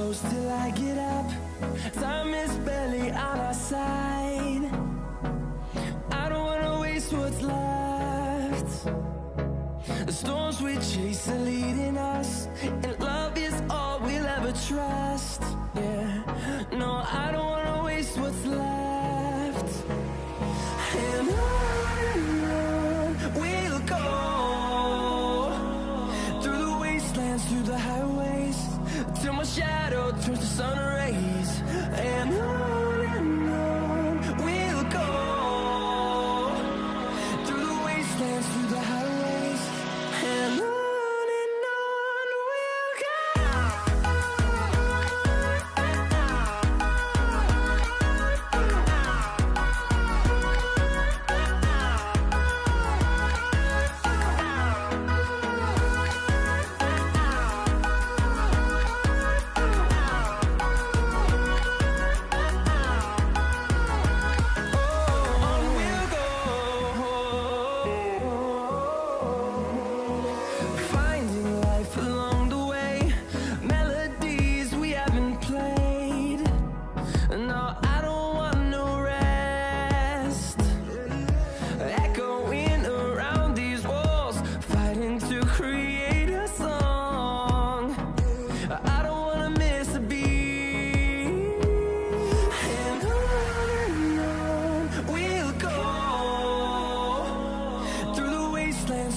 close till I get up. Time is barely on our side. I don't wanna waste what's left. The storms we chase are leading us, and love is all we'll ever trust. Yeah, no, I don't wanna waste what's left. And on we'll go, through the wastelands, through the highways, till my shadow turns to sun rays. And on we'll go, through the wastelands, through the highways, and on.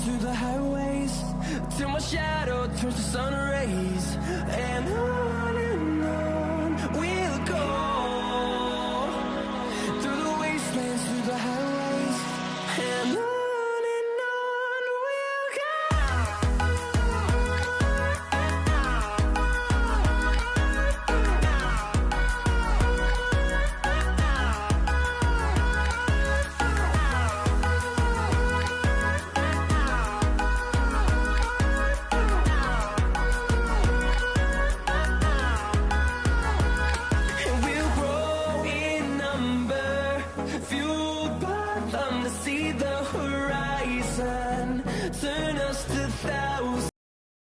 Through the highways, till my shadow turns to sun rays. And on